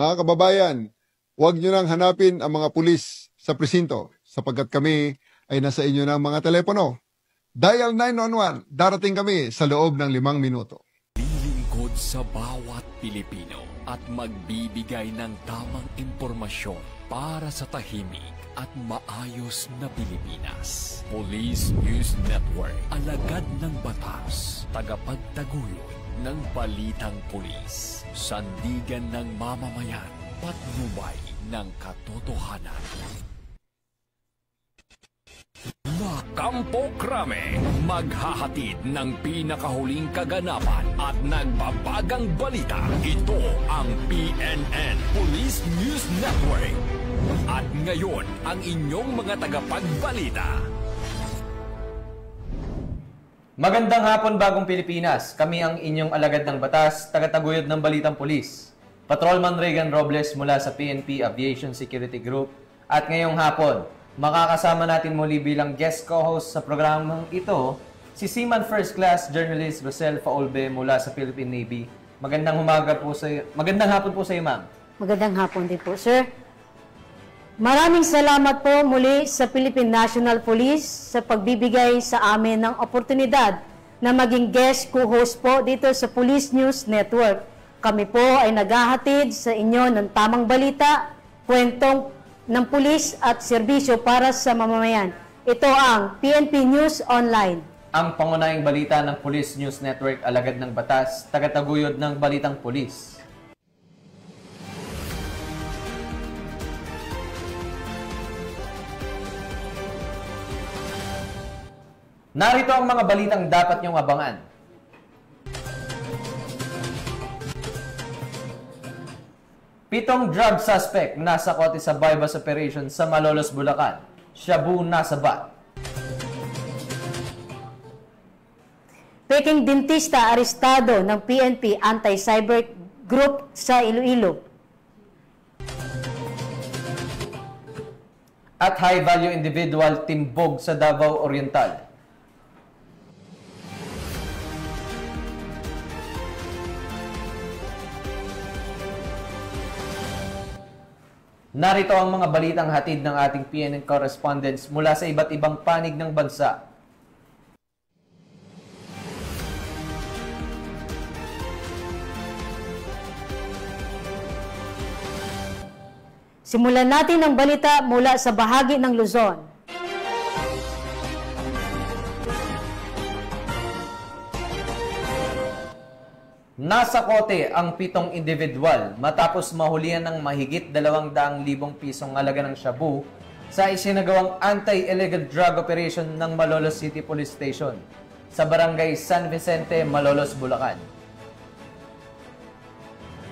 Mga kababayan, huwag nyo nang hanapin ang mga pulis sa presinto sapagkat kami ay nasa inyo ng mga telepono. Dial 911, darating kami sa loob ng 5 minuto. Lilingkod sa bawat Pilipino at magbibigay ng tamang impormasyon para sa tahimik at maayos na Pilipinas. Police News Network, alagad ng batas, tagapagtaguyod ng balitang pulis, sandigan ng mamamayan, patnubay ng katotohanan. Kampo Krame, maghahatid ng pinakahuling kaganapan at nagbabagang balita. Ito ang PNN Police News Network. At ngayon, ang inyong mga tagapagbalita. Magandang hapon, Bagong Pilipinas. Kami ang inyong alagad ng batas, tagataguyod ng Balitang Pulis. Patrolman Regan Robles mula sa PNP Aviation Security Group. At ngayong hapon, makakasama natin muli bilang guest co-host sa programang ito, si Seaman First Class Journalist Rosel Faulbe mula sa Philippine Navy. Magandang hapon po sa iyo, ma'am. Magandang hapon din po, sir. Maraming salamat po muli sa Philippine National Police sa pagbibigay sa amin ng oportunidad na maging guest co-host po dito sa Police News Network. Kami po ay naghahatid sa inyo ng tamang balita, kwentong ng pulis at serbisyo para sa mamamayan. Ito ang PNP News Online. Ang pangunahing balita ng Police News Network, alagad ng batas, tagataguyod ng Balitang Pulis. Narito ang mga balitang dapat niyong abangan. Pitong drug suspect nasa kote sa bypass operation sa Malolos, Bulacan. Shabu nasabat. Peking dentista arestado ng PNP Anti-Cyber Group sa Iloilo. At high-value individual timbog sa Davao Oriental. Narito ang mga balitang hatid ng ating PNN correspondents mula sa iba't ibang panig ng bansa. Simulan natin ang balita mula sa bahagi ng Luzon. Nasa kote ang pitong individual matapos mahulihan ng mahigit 200,000 pisong halaga ng shabu sa isinagawang anti-illegal drug operation ng Malolos City Police Station sa barangay San Vicente, Malolos, Bulacan.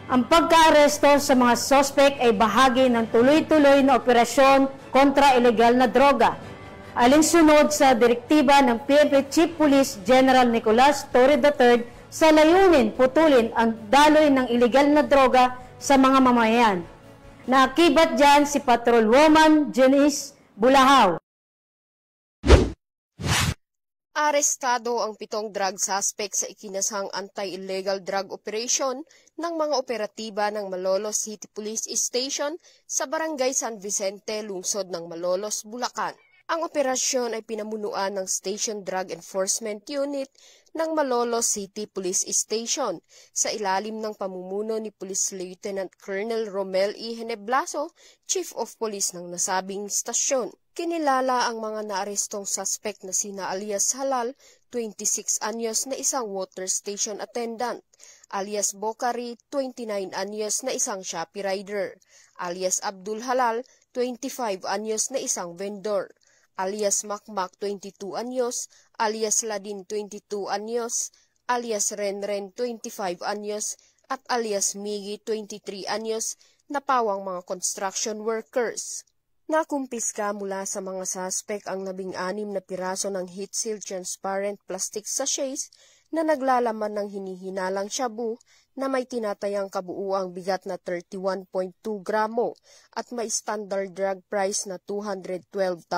Ang pagka-aresto sa mga sospek ay bahagi ng tuloy-tuloy na operasyon kontra ilegal na droga. Alinsunod sa direktiba ng PNP Chief Police General Nicolas Torre III sa layunin putulin ang daloy ng ilegal na droga sa mga mamayan. Naakibat dyan si Patrolwoman Janice Bulahaw. Arestado ang 7 drug suspect sa ikinasang anti-illegal drug operation ng mga operatiba ng Malolos City Police Station sa barangay San Vicente, lungsod ng Malolos, Bulacan. Ang operasyon ay pinamunuan ng Station Drug Enforcement Unit ng Malolos City Police Station sa ilalim ng pamumuno ni Police Lieutenant Colonel Romel E. Heneblaso, Chief of Police ng nasabing istasyon. Kinilala ang mga naarestong suspect na sina alias Halal, 26 anyos na isang water station attendant, alias Bokari, 29 anyos na isang Shopee rider, alias Abdul Halal, 25 anyos na isang vendor, alias Makmak, 22 anyos, alias Ladin, 22 anyos, alias Renren, 25 anyos, at alias Migi, 23 anyos, na pawang mga construction workers. Nakumpiska mula sa mga suspect ang 16 na piraso ng heat-sealed transparent plastic sachets na naglalaman ng hinihinalang shabu na may tinatayang kabuuang bigat na 31.2 gramo at may standard drug price na 212,160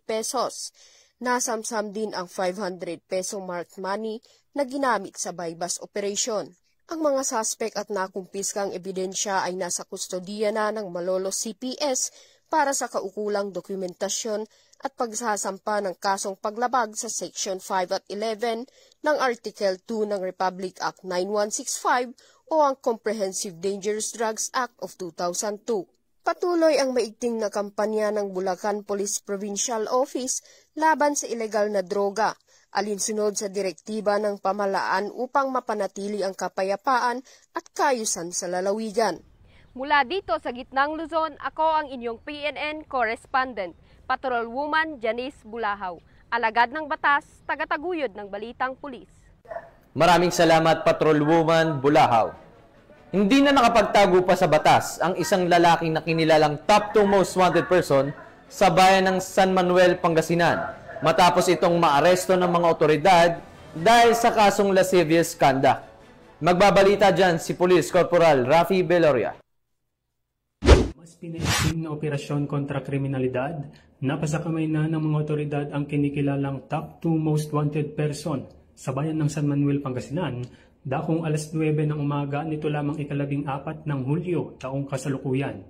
pesos. Nasamsam din ang 500 peso marked money na ginamit sa bypass operation. Ang mga suspect at nakumpiskang ebidensya ay nasa kustodiya na ng Malolos CPS para sa kaukulang dokumentasyon at pagsasampa ng kasong paglabag sa Section 5 at 11 ng Article 2 ng Republic Act 9165 o ang Comprehensive Dangerous Drugs Act of 2002. Patuloy ang maigting na kampanya ng Bulacan Police Provincial Office laban sa ilegal na droga, alinsunod sa direktiba ng pamahalaan upang mapanatili ang kapayapaan at kaayusan sa lalawigan. Mula dito sa gitnang Luzon, ako ang inyong PNN correspondent, Patrolwoman Janice Bulahaw, alagad ng batas, tagataguyod ng Balitang Pulis. Maraming salamat, Patrolwoman Bulahaw. Hindi na nakapagtago pa sa batas ang isang lalaking na kinilalang top 2 most wanted person sa bayan ng San Manuel, Pangasinan, matapos itong maaresto ng mga otoridad dahil sa kasong lascivious conduct. Magbabalita dyan si Police Corporal Rafi Beloria. Mas pinaiting na operasyon kontra kriminalidad, napasakamay na ng mga otoridad ang kinikilalang top 2 most wanted person sa bayan ng San Manuel, Pangasinan, dakong alas 9 ng umaga nito lamang ika-14 ng Hulyo taong kasalukuyan.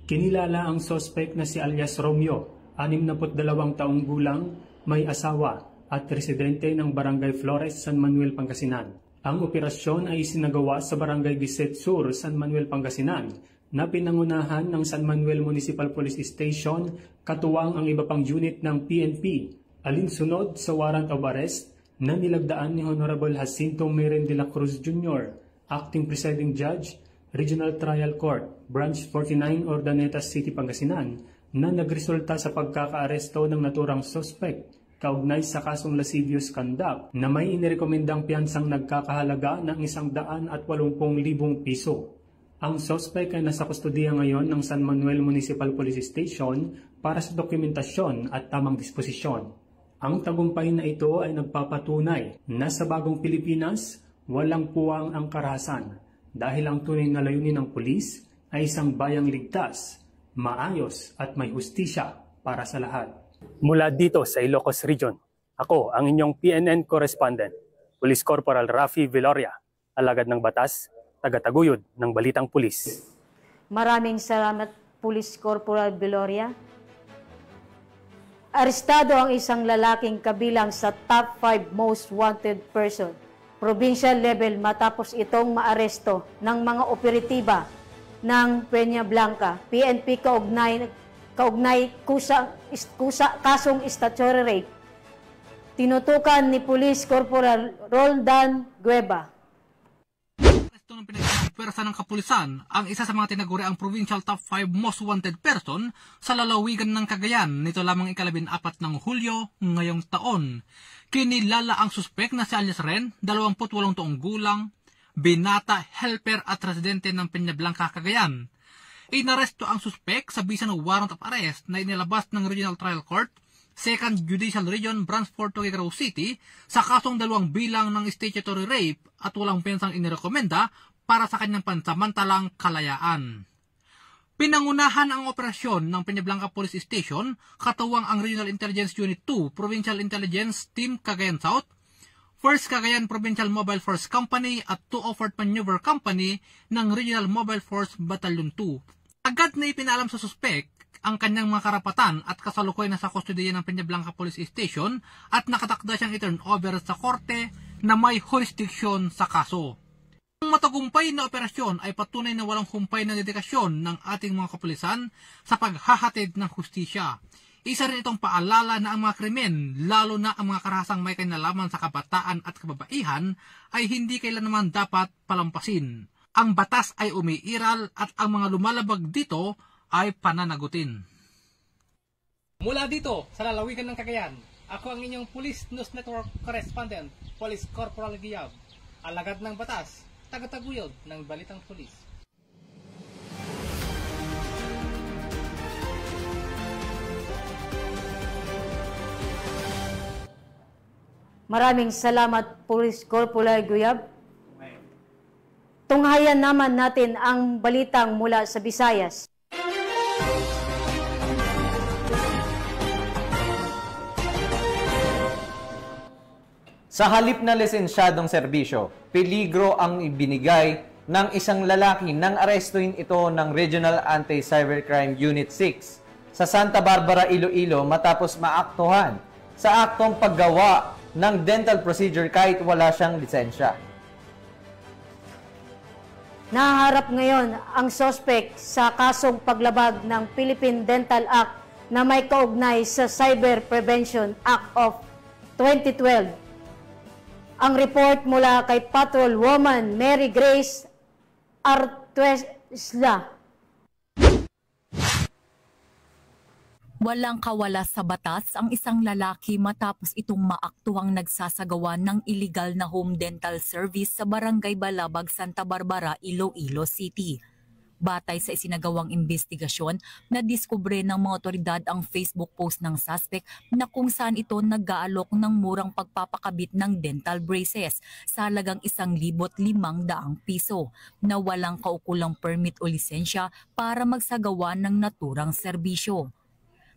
Kinilala ang suspect na si alias Romeo, 62 taong gulang, may asawa at residente ng Barangay Flores, San Manuel, Pangasinan. Ang operasyon ay isinagawa sa Barangay Biset Sur, San Manuel, Pangasinan, na pinangunahan ng San Manuel Municipal Police Station, katuwang ang iba pang unit ng PNP, alinsunod sa warrant of arrest na nilagdaan ni Honorable Jacinto Miren de la Cruz Jr., Acting Presiding Judge, Regional Trial Court, Branch 49, Ordaneta City, Pangasinan, na nagresulta sa pagkakaaresto ng naturang suspect kaugnay sa kasong lascivious conduct na may inirekomendang piyansang nagkakahalaga ng 180,000 piso. Ang suspect ay nasa kustodiya ngayon ng San Manuel Municipal Police Station para sa dokumentasyon at tamang disposisyon. Ang tagumpay na ito ay nagpapatunay na sa bagong Pilipinas, walang puwang ang karahasan dahil ang tunay na layunin ng pulis ay isang bayang ligtas, maayos at may hustisya para sa lahat. Mula dito sa Ilocos Region, ako ang inyong PNN correspondent, Police Corporal Rafi Beloria, alagad ng batas, tagataguyod ng Balitang Pulis. Maraming salamat, Police Corporal Beloria. Arestado ang isang lalaking kabilang sa top 5 most wanted person, provincial level, matapos itong maaresto ng mga operatiba ng Peña Blanca, PNP kaugnay kasong statutory rape. Tinutukan ni Police Corporal Roldan Gueva. Ng pinagpwersa ng kapulisan ang isa sa mga tinaguriang provincial top 5 most wanted person sa lalawigan ng Cagayan nito lamang ika-14 ng Hulyo ngayong taon. Kinilala ang suspek na si alias Ren, 28 taong gulang, binata, helper at residente ng Peña Blanca, Cagayan. Inaresto ang suspek sa bisa ng warrant of arrest na inilabas ng Regional Trial Court, 2nd Judicial Region, Branch 4 Tuguegarao City, sa kasong 2 bilang ng statutory rape at walang pensang inirekomenda para sa kanyang pansamantalang kalayaan. Pinangunahan ang operasyon ng Peña Blanca Police Station, katuwang ang Regional Intelligence Unit 2, Provincial Intelligence Team Cagayan South, 1st Cagayan Provincial Mobile Force Company at 2 Maneuver Company ng Regional Mobile Force Battalion 2. Agad na ipinalam sa suspek ang kanyang mga karapatan at kasalukuyan na sa kustodiya ng Peña Blanca Police Station at nakatakda siyang i-turn over sa korte na may jurisdiksyon sa kaso. Ang matagumpay na operasyon ay patunay na walang humpay na dedikasyon ng ating mga kapulisan sa paghahatid ng hustisya. Isa rin itong paalala na ang mga krimen, lalo na ang mga karahasang may kinalaman sa kabataan at kababaihan, ay hindi kailanman dapat palampasin. Ang batas ay umiiral at ang mga lumalabag dito ay pananagutin. Mula dito sa lalawigan ng Cagayan, ako ang inyong Police News Network Correspondent, Police Corporal Guiab, alagad ng batas, tagataguyod ng Balitang Pulis. Maraming salamat, Police Corporal Guiab. Tunghayan naman natin ang balitang mula sa Visayas. Sa halip na lisensyadong serbisyo, peligro ang ibinigay ng isang lalaki nang arestuhin ito ng Regional Anti-Cybercrime Unit 6 sa Santa Barbara, Iloilo matapos maaktuhan sa aktong paggawa ng dental procedure kahit wala siyang lisensya. Naharap ngayon ang sospek sa kasong paglabag ng Philippine Dental Act na may kaugnay sa Cyber Prevention Act of 2012. Ang report mula kay Patrol Woman Mary Grace Artuesla. Walang kawala sa batas ang isang lalaki matapos itong maaktuhang nagsasagawa ng illegal na home dental service sa Barangay Balabag, Santa Barbara, Iloilo City. Batay sa isinagawang investigasyon, nadiskubre ng mga otoridad ang Facebook post ng suspect na kung saan ito nag-aalok ng murang pagpapakabit ng dental braces sa halagang 1,500 piso na walang kaukulang permit o lisensya para magsagawa ng naturang serbisyo.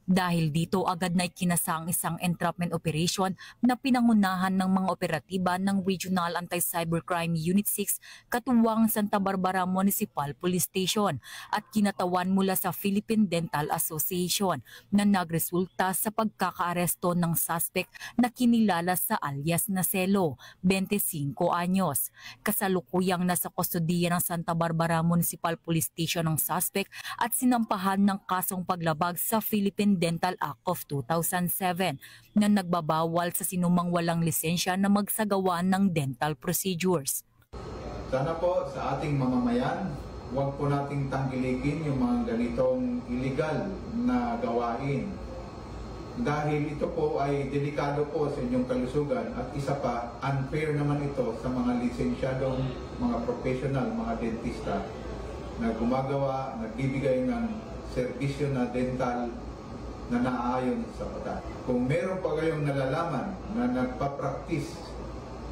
Dahil dito agad na ikinasa ang isang entrapment operation na pinangunahan ng mga operatiba ng Regional Anti-Cybercrime Unit 6 katuwang Santa Barbara Municipal Police Station at kinatawan mula sa Philippine Dental Association na nagresulta sa pagkakaaresto ng suspect na kinilala sa alias na Celo, 25 anyos. Kasalukuyang nasa kustodiya ng Santa Barbara Municipal Police Station ng suspect at sinampahan ng kasong paglabag sa Philippine Dental Act of 2007 na nagbabawal sa sinumang walang lisensya na magsagawa ng dental procedures. Sana po sa ating mamamayan, huwag po nating tangkilikin yung mga ganitong illegal na gawain. Dahil ito po ay delikado po sa inyong kalusugan at isa pa, unfair naman ito sa mga lisensyadong mga professional, mga dentista na gumagawa, nagbibigay ng serbisyo na dental na naaayon sa batas. Kung meron pa kayong nalalaman na nagpa-practice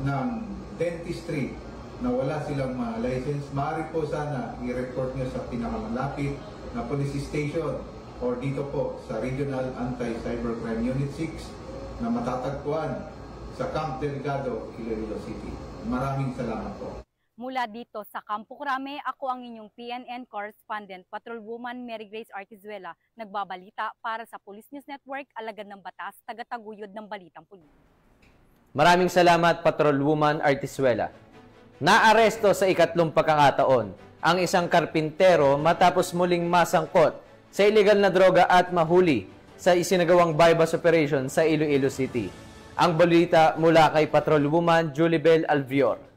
ng dentistry na wala silang license, maaari po sana i-report nyo sa pinakamalapit na police station or dito po sa Regional Anti-Cybercrime Unit 6 na matatagpuan sa Camp Delgado, Iloilo City. Maraming salamat po. Mula dito sa Campo Crame, ako ang inyong PNN correspondent, Patrolwoman Mary Grace Artizuela, nagbabalita para sa Police News Network, alagad ng batas, tagataguyod ng balitang pulis. Maraming salamat, Patrolwoman Artizuela. Naaresto sa ikatlong pagkakataon ang isang karpintero matapos muling masangkot sa illegal na droga at mahuli sa isinagawang bypass operation sa Iloilo City. Ang balita mula kay Patrolwoman Julibel Alvior.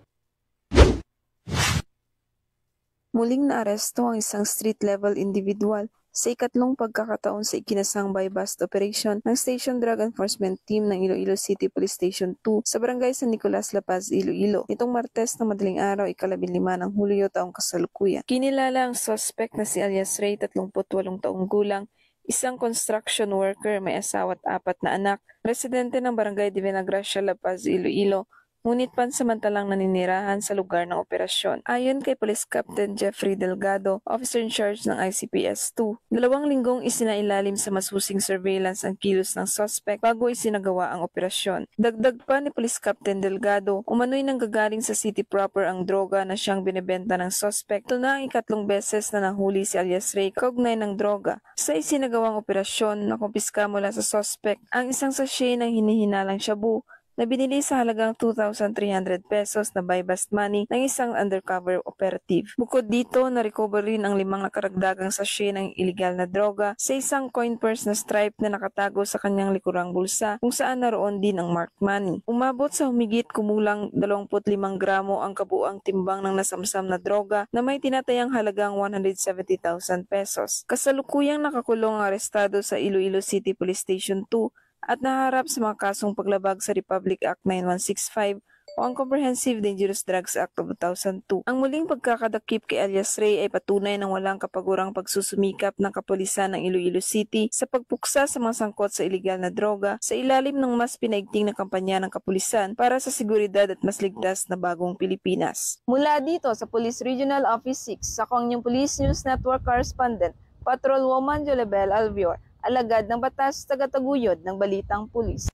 Muling naaresto ang isang street-level individual sa ikatlong pagkakataon sa ikinasang buy-bust operation ng Station Drug Enforcement Team ng Iloilo City Police Station 2 sa Barangay San Nicolas, La Paz, Iloilo. Nitong Martes na madaling araw, 15 ng Hulyo taong kasalukuyan. Kinilala ang suspect na si alias Ray, 38 taong gulang, isang construction worker, may asawa at 4 na anak, residente ng Barangay de Venagracia, La Paz, Iloilo, ngunit pansamantalang naninirahan sa lugar ng operasyon. Ayon kay Police Captain Jeffrey Delgado, officer in charge ng ICPS-2, 2 linggong isinailalim sa masusing surveillance ang kilos ng suspect bago isinagawa ang operasyon. Dagdag pa ni Police Captain Delgado, umano'y nanggagaling sa city proper ang droga na siyang binibenta ng suspect. Ito na ang ikatlong beses na nahuli si alias Ray kaugnay ng droga. Sa isinagawang operasyon, nakumpiska mula sa suspect ang isang sachet ng hinihinalang shabu na binili sa halagang 2,300 pesos na buy-bust money ng isang undercover operative. Bukod dito, na-recover rin ang 5 nakaragdagang sachet ng illegal na droga sa isang coin purse na stripe na nakatago sa kanyang likurang bulsa kung saan naroon din ang marked money. Umabot sa humigit kumulang 25 gramo ang kabuang timbang ng nasamsam na droga na may tinatayang halagang 170,000 pesos. Kasalukuyang nakakulong ang arestado sa Iloilo City Police Station 2 at naharap sa mga kasong paglabag sa Republic Act 9165 o ang Comprehensive Dangerous Drugs Act of 2002. Ang muling pagkakadakip kay alias Ray ay patunay ng walang kapagurang pagsusumikap ng kapulisan ng Iloilo City sa pagpuksa sa mga sangkot sa iligal na droga sa ilalim ng mas pinaigting na kampanya ng kapulisan para sa seguridad at mas ligtas na bagong Pilipinas. Mula dito sa Police Regional Office 6, ako ang inyong Police News Network correspondent, Patrolwoman Julibel Alvior, alagad ng batas, tagataguyod ng balitang pulis.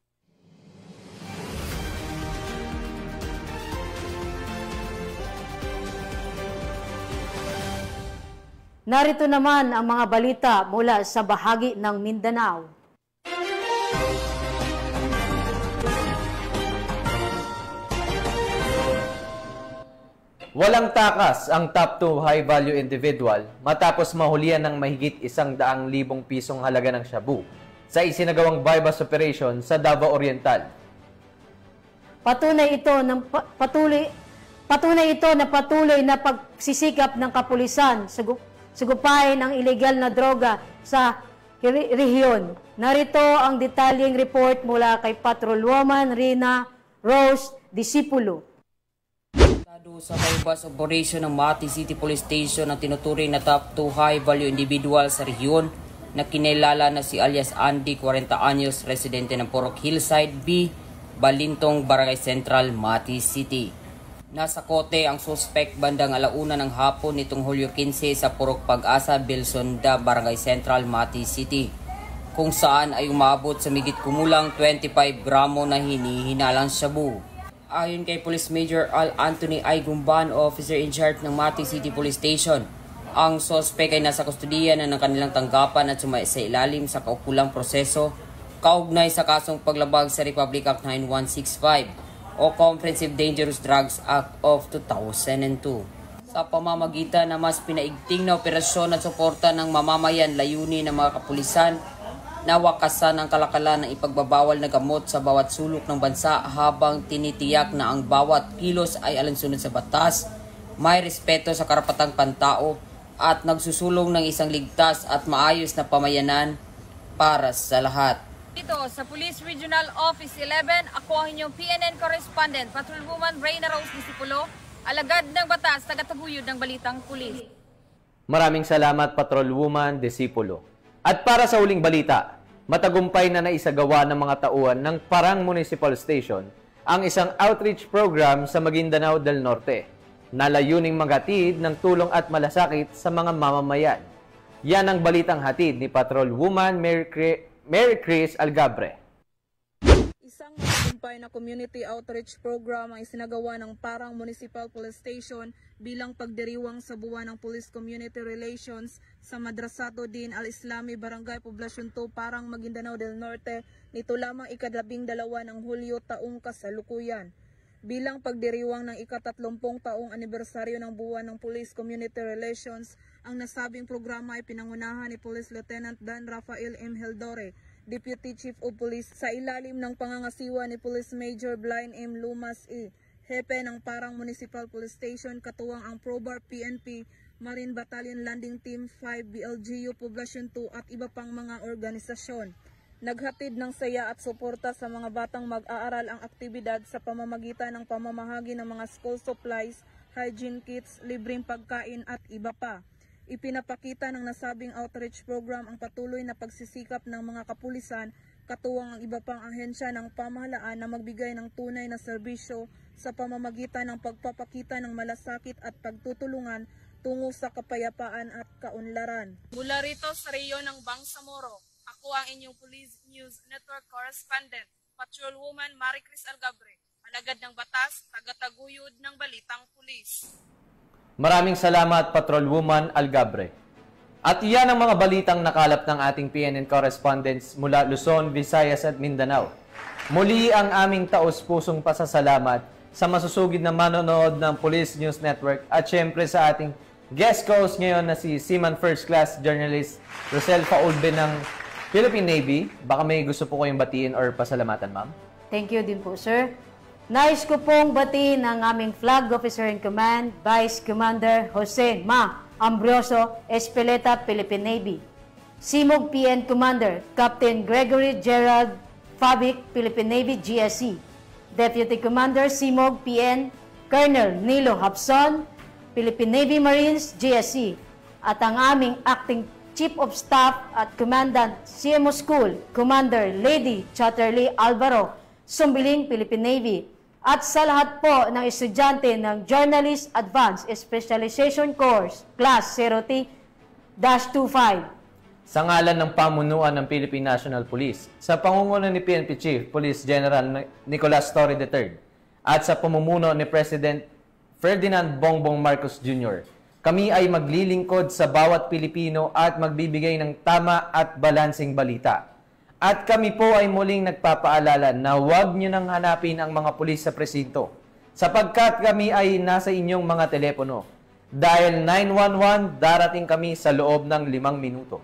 Narito naman ang mga balita mula sa bahagi ng Mindanao. Walang takas ang top 2 high-value individual matapos mahulihan ng mahigit 100,000 pisong halaga ng shabu sa isinagawang bypass operation sa Davao Oriental. Patunay ito na patuloy na pagsisikap ng kapulisan sugupain ang ilegal na droga sa rehiyon. Narito ang detalyeng report mula kay Patrolwoman Rina Rose Disipulo. Sa bypass operation ng Mati City Police Station ang tinuturing na top 2 high-value individual sa rehiyon na kinilala na si alias Andy, 40 anyos, residente ng Purok Hillside B, Balintong, Barangay Central, Mati City. Nasa kote ang suspect bandang 1:00 ng hapon nitong Hulyo 15 sa Purok Pag-asa, Bilsonda, Barangay Central, Mati City, kung saan ay umabot sa migit kumulang 25 gramo na hinihinalang shabu. Ayon kay Police Major Al Anthony I. Gumban, officer in charge ng Mati City Police Station, ang suspect ay nasa kustudiya na ng kanilang tanggapan at sumai sa ilalim sa kaukulang proseso kaugnay sa kasong paglabag sa Republic Act 9165 o Comprehensive Dangerous Drugs Act of 2002. Sa pamamagitan na mas pinaigting na operasyon at suporta ng mamamayan, layunin ng mga kapulisan na wakasan ang kalakalan ng ipagbabawal na gamot sa bawat sulok ng bansa habang tinitiyak na ang bawat kilos ay alinsunod sa batas, may respeto sa karapatang pantao at nagsusulong ng isang ligtas at maayos na pamayanan para sa lahat. Dito sa Police Regional Office 11, ako ang inyong PNN Correspondent, Patrolwoman Rina Rose Disipulo, alagad ng batas, tagataguyod ng balitang pulis. Maraming salamat, Patrolwoman Disipulo. At para sa huling balita, matagumpay na naisagawa ng mga tauhan ng Parang Municipal Station ang isang outreach program sa Maguindanao del Norte na layuning maghatid ng tulong at malasakit sa mga mamamayan. Yan ang balitang hatid ni Patrolwoman Mary Chris Algabre. Isang matagumpay na community outreach program ang isinagawa ng Parang Municipal Police Station bilang pagdiriwang sa buwan ng Police Community Relations sa Madrasado Din Al-Islami, Barangay Poblacion 2, Parang Maguindanao del Norte, nito lamang ika-12 ng Hulyo taong kasalukuyan. Bilang pagdiriwang ng ika-30 taong anibersaryo ng buwan ng Police Community Relations, ang nasabing programa ay pinangunahan ni Police Lieutenant Dan Rafael M. Heldore, Deputy Chief of Police, sa ilalim ng pangangasiwa ni Police Major Blaine M. Lumas E., Hepe ng Parang Municipal Police Station, katuwang ang PROBAR PNP, Marine Battalion Landing Team 5, BLGU Poblacion 2 at iba pang mga organisasyon. Naghatid ng saya at suporta sa mga batang mag-aaral ang aktibidad sa pamamagitan ng pamamahagi ng mga school supplies, hygiene kits, libreng pagkain at iba pa. Ipinapakita ng nasabing outreach program ang patuloy na pagsisikap ng mga kapulisan, katuwang ang iba pang ahensya ng pamahalaan na magbigay ng tunay na serbisyo sa pamamagitan ng pagpapakita ng malasakit at pagtutulungan tungo sa kapayapaan at kaunlaran. Mula rito sa rehiyon ng Bangsamoro, ako ang inyong Police News Network Correspondent, Patrolwoman Mary Chris Algabre, alagad ng batas, tagataguyod ng balitang pulis. Maraming salamat, Patrolwoman Algabre. At iyan ang mga balitang nakalap ng ating PNN correspondents mula Luzon, Visayas at Mindanao. Muli ang aming taos-pusong pasasalamat sa masusugid na manonood ng Police News Network at syempre sa ating guest host ngayon na si Seaman First Class Journalist Rosel Faulbe ng Philippine Navy. Baka may gusto po kayong batiin or pasalamatan, ma'am? Thank you din po, sir. Nais ko pong batiin ang aming Flag Officer in Command, Vice Commander Jose Ma Ambrosio Espeleta, Philippine Navy. Simog PN Commander, Captain Gregory Gerald Fabic, Philippine Navy, GSC. Deputy Commander Simog PN Colonel Nilo Hapson, Philippine Navy Marines, GSC. At ang aming Acting Chief of Staff at Commandant CMO School, Commander Lady Chatterley Alvaro, Sumbiling, Philippine Navy. At sa lahat po ng estudyante ng Journalist Advanced Specialization Course, Class 0T-25. Sa ngalan ng pamunuan ng Philippine National Police, sa pangunguna ni PNP Chief Police General Nicolas Torre III, at sa pamumuno ni President Ferdinand Bongbong Marcos Jr., Kami ay maglilingkod sa bawat Pilipino at magbibigay ng tama at balansing balita. At kami po ay muling nagpapaalala na huwag nyo nang hanapin ang mga pulis sa presinto sapagkat kami ay nasa inyong mga telepono. Dahil 911, darating kami sa loob ng 5 minuto.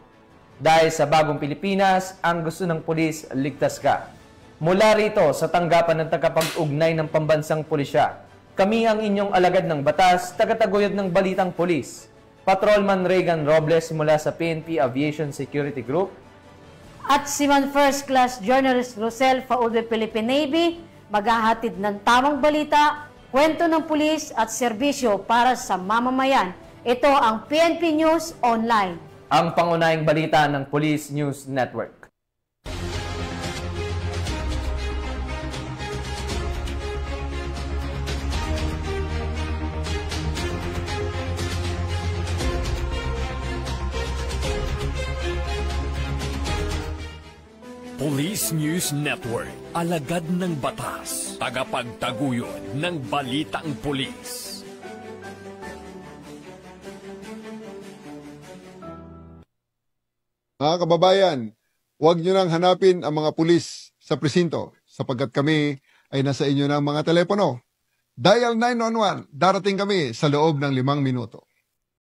Dahil sa bagong Pilipinas, ang gusto ng pulis, ligtas ka. Mula rito sa tanggapan ng tagapag-ugnay ng pambansang pulisya, kami ang inyong alagad ng batas, tagataguyod ng balitang pulis. Patrolman Regan Robles mula sa PNP Aviation Security Group. At si Man First Class Journalist Rosel Faude Philippine Navy, maghahatid ng tamang balita, kwento ng pulis at serbisyo para sa mamamayan. Ito ang PNP News Online. Ang pangunahing balita ng Police News Network. Police News Network, alagad ng batas, tagapagtaguyod ng balitang pulis. Mga kababayan, huwag nyo nang hanapin ang mga pulis sa presinto sapagkat kami ay nasa inyo ng mga telepono. Dial 911, darating kami sa loob ng 5 minuto.